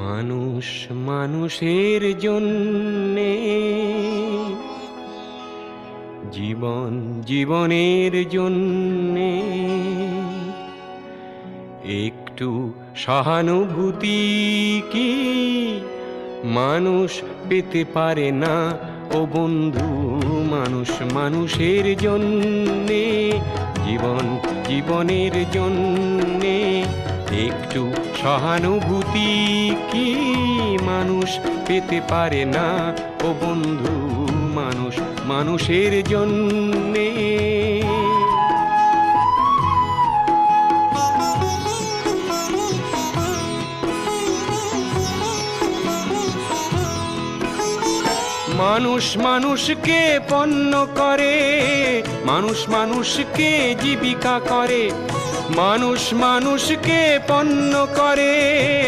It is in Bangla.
মানুষ মানুষের জন্যে, জীবন জীবনের জন্যে একটু সহানুভূতি কি মানুষ পেতে পারে না ও বন্ধু? মানুষ মানুষের জন্যে, জীবন জীবনের জন্যে একটু সহানুভূতি কি মানুষ পেতে পারে না ও বন্ধু? মানুষ মানুষের জন্যে। মানুষ মানুষকে পণ্য করে, মানুষ মানুষকে জীবিকা করে, মানুষ মানুষকে পণ্য করে,